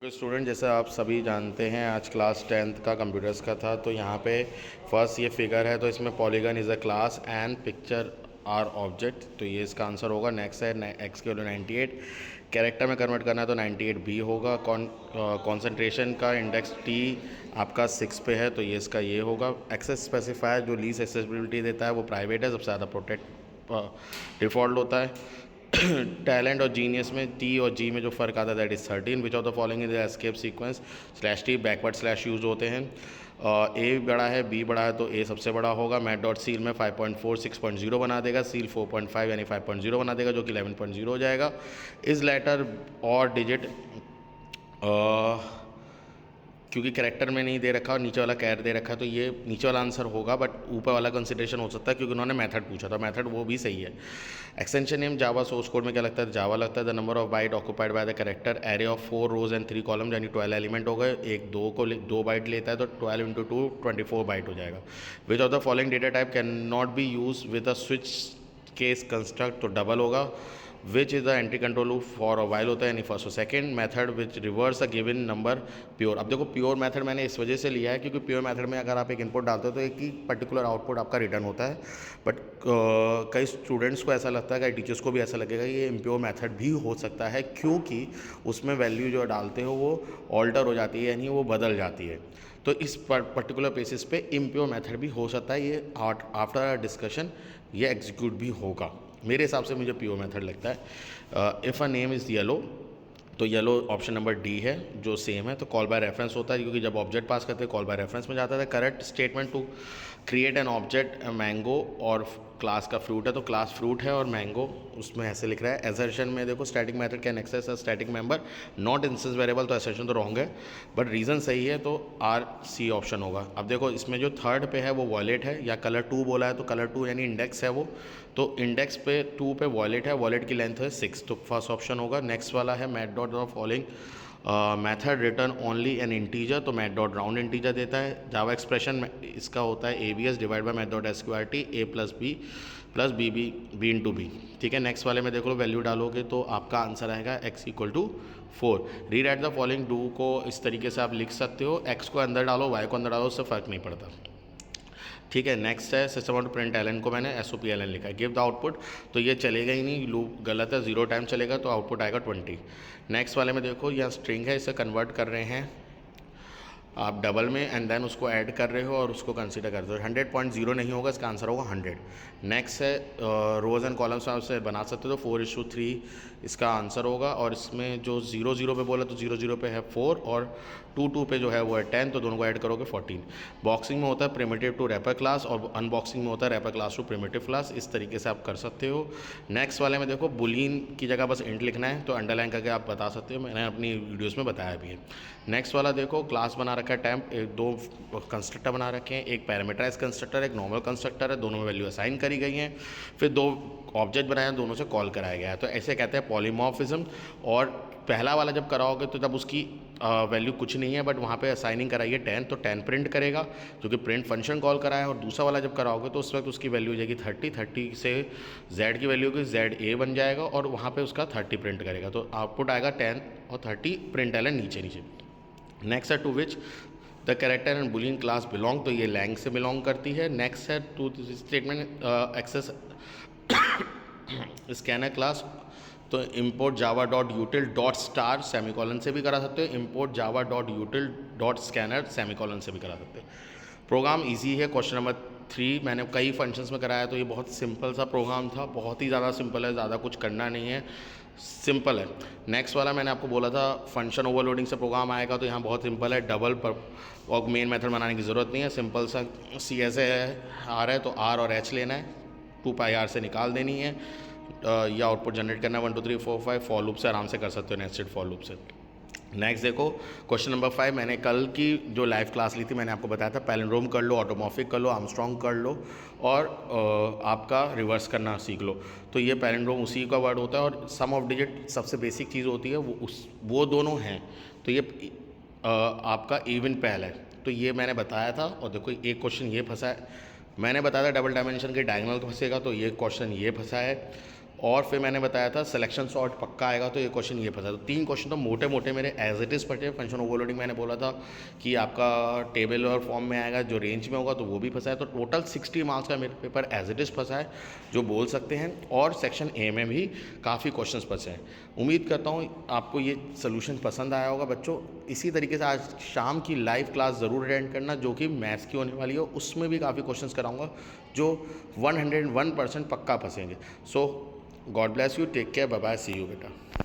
Student, जैसे आप सभी जानते हैं आज क्लास 10th का कंप्यूटर्स का था। तो यहाँ पे फर्स्ट ये फिगर है, तो इसमें polygon is a class and picture are object, तो ये इसका आंसर होगा। नेक्स्ट है एक्स की वैल्यू 98, कैरेक्टर में कन्वर्ट करना है तो 98 बी होगा। कॉन्सेंट्रेशन का इंडेक्स टी आपका 6 पे है, तो ये इसका ये होगा। एक्सेस स्पेसिफायर जो लीस्ट एक्सेसिबिलिटी देता है वो प्राइवेट है, सबसे ज़्यादा प्रोटेक्ट डिफ़ॉल्ट होता है। टैलेंट और जीनियस में टी और जी में जो फ़र्क आता है that is 13। Which of the following is escape sequence slash T backward slash use होते हैं। ए बड़ा है बी बड़ा है तो ए सबसे बड़ा होगा। मैट डॉट सील में 5.4 6.0 बना देगा, सील 4.5 यानी 5.0 बना देगा जो कि 11.0 हो जाएगा। इस लेटर और डिजिट क्योंकि कैरेक्टर में नहीं दे रखा और नीचे वाला कैर दे रखा है तो ये नीचे वाला आंसर होगा, बट ऊपर वाला कंसिडरेशन हो सकता है क्योंकि उन्होंने मेथड पूछा था, मेथड वो भी सही है। Extension name Java, source code में क्या लगता है, जावा लगता है। The number of byte occupied by the character, array of 4 rows and 3 column यानी 12 एलिमेंट हो गए। एक 2 बाइट लेता है तो 12 इंटू 2 24 बाइट हो जाएगा। Which of the following data type can not be use with a switch case construct, तो डबल होगा। Which is the entry control loop for a while होता है यानी फर्स्ट और second. Method which reverse a given number pure. अब देखो pure method मैंने इस वजह से लिया है क्योंकि प्योर मेथड में अगर आप एक इनपुट डालते हो तो एक ही पर्टिकुलर आउटपुट आपका रिटर्न होता है। बट कई स्टूडेंट्स को ऐसा लगता है, कई टीचर्स को भी ऐसा लगेगा ये इम्प्योर मेथड भी हो सकता है क्योंकि उसमें वैल्यू जो डालते हो वो ऑल्टर हो जाती है यानी वो बदल जाती है। तो इस पर्टिकुलर बेसिस पे इम्प्योर मेथड भी हो सकता है। ये आफ्टर डिस्कशन ये एग्जीक्यूट भी होगा। मेरे हिसाब से मुझे प्योर मेथड लगता है। If a name is yellow, तो येलो ऑप्शन नंबर डी है जो सेम है। तो कॉल बाय रेफरेंस होता है क्योंकि जब ऑब्जेक्ट पास करते हैं कॉल बाय रेफरेंस में जाता है। Correct statement to create an object mango और क्लास का फ्रूट है तो क्लास फ्रूट है और मैंगो उसमें ऐसे लिख रहा है। एसर्शन में देखो static method can access a static member not instance variable, तो एसर्शन तो रॉन्ग है बट रीज़न सही है तो आर सी ऑप्शन होगा। अब देखो इसमें जो थर्ड पे है वो वॉलेट है या कलर 2 बोला है तो कलर 2 यानी इंडेक्स है वो, तो इंडेक्स पे 2 पे वॉलेट है, वॉलेट की लेंथ है 6, तो फर्स्ट ऑप्शन होगा। नेक्स्ट वाला है Math dot of following method return only an integer, तो मैट डॉट राउंड इंटीजर देता है। जावा एक्सप्रेशन इसका होता है A B S divide by Math dot S Q R T A plus B B B into B. ठीक है, next वाले में देख लो वैल्यू डालोगे तो आपका आंसर आएगा x इक्वल टू 4। री राइट द फॉलोइंग, डू को इस तरीके से आप लिख सकते हो, x को अंदर डालो y को अंदर डालो, उससे फ़र्क नहीं पड़ता। ठीक है, नेक्स्ट है सिस्टम आउट प्रिंट एलन को मैंने SOPLN लिखा है। गिव द आउटपुट, तो ये चलेगा ही नहीं, लूप गलत है, 0 टाइम चलेगा तो आउटपुट आएगा 20। नेक्स्ट वाले में देखो यहाँ स्ट्रिंग है, इसे कन्वर्ट कर रहे हैं आप डबल में एंड देन उसको ऐड कर रहे हो और उसको कंसीडर कर रहे हो। 100.0 नहीं होगा, इसका आंसर होगा 100। नेक्स्ट है रोज एंड कॉलम्स आप से बना सकते हो तो 4:3 इसका आंसर होगा। और इसमें जो 0 पे बोला तो 0 पे है 4 और 2 पे जो है वो है 10, तो दोनों को ऐड करोगे 14। बॉक्सिंग में होता है प्रिमिटिव टू रैपर क्लास और अनबॉक्सिंग में होता है wrapper class to primitive class, इस तरीके से आप कर सकते हो। नेक्स्ट वाले में देखो बुलियन की जगह बस इंट लिखना है तो अंडरलाइन करके आप बता सकते हो, मैंने अपनी वीडियोज़ में बताया भी है। नेक्स्ट वाला देखो क्लास बना रखा है टैम्प, दो कंस्ट्रक्टर बना रखे हैं, एक पैरामीटराइज कंस्ट्रक्टर एक नॉर्मल कंस्ट्रक्टर है, दोनों में वैल्यू असाइन करी गई हैं। फिर 2 ऑब्जेक्ट बनाए हैं, दोनों से कॉल कराया गया है, तो ऐसे कहते हैं पॉलीमॉर्फिज्म। और पहला वाला जब कराओगे तो तब उसकी वैल्यू कुछ नहीं है बट वहाँ पे असाइनिंग कराई है 10, तो 10 प्रिंट करेगा जो कि प्रिंट फंक्शन कॉल करा है। और दूसरा वाला जब कराओगे तो उस वक्त उसकी वैल्यू हो जाएगी 30 से z की वैल्यू होगी ZA बन जाएगा और वहाँ पे उसका 30 प्रिंट करेगा, तो आउटपुट आएगा 10 और 30 प्रिंट एलन नीचे नीचे। नेक्स्ट है to which the character and Boolean class belong, तो ये लैंग से बिलोंग करती है। नेक्स्ट है to statement access scanner class, तो import Java dot util dot star semicolon से भी करा सकते हो, import Java dot util dot scanner semicolon से भी करा सकते हो। प्रोग्राम इजी है। क्वेश्चन नंबर 3 मैंने कई फंक्शंस में कराया तो ये बहुत सिंपल सा प्रोग्राम था, बहुत ही ज़्यादा सिंपल है, ज़्यादा कुछ करना नहीं है, सिंपल है। नेक्स्ट वाला मैंने आपको बोला था फंक्शन ओवरलोडिंग से प्रोग्राम आएगा, तो यहाँ बहुत सिंपल है, डबल पर और मेन मेथड बनाने की ज़रूरत नहीं है, सिंपल सा CSA आ रहा है तो R और H लेना है, 2πr से निकाल देनी है, या आउटपुट जनरेट करना है 1 2 3 4 5 फॉर लूप से आराम से कर सकते हो, नेस्टेड फॉर लूप से। नेक्स्ट देखो क्वेश्चन नंबर 5, मैंने कल की जो लाइव क्लास ली थी मैंने आपको बताया था पैलिंड्रोम कर लो, ऑटोमॉर्फिक कर लो, आर्मस्ट्रॉन्ग कर लो और आपका रिवर्स करना सीख लो। तो ये पैलिंड्रोम उसी का वर्ड होता है और सम ऑफ डिजिट सबसे बेसिक चीज़ होती है, वो दोनों हैं। तो ये आपका इवन पैल है, तो ये मैंने बताया था। और देखो एक क्वेश्चन ये फंसा है, मैंने बताया था डबल डायमेंशन के डायगोनल फंसेगा, तो ये क्वेश्चन ये फंसा है। और फिर मैंने बताया था सिलेक्शन सॉर्ट पक्का आएगा, तो ये क्वेश्चन ये फंसा। तो 3 क्वेश्चन तो मोटे मोटे मेरे एज इट इज़ पढ़े। फंक्शन ओवरलोडिंग मैंने बोला था कि आपका टेबल और फॉर्म में आएगा, जो रेंज में होगा तो वो भी फंसा है। तो टोटल 60 मार्क्स का मेरे पेपर एज इट इज़ फंसा है, जो बोल सकते हैं। और सेक्शन ए में भी काफ़ी क्वेश्चन फंसे हैं। उम्मीद करता हूँ आपको ये सोल्यूशन पसंद आया होगा बच्चों। इसी तरीके से आज शाम की लाइव क्लास ज़रूर अटेंड करना, जो कि मैथ्स की होने वाली है। उसमें भी काफ़ी क्वेश्चंस कराऊंगा जो 101% पक्का फंसेंगे। So God bless you, take care, bye bye, see you बेटा।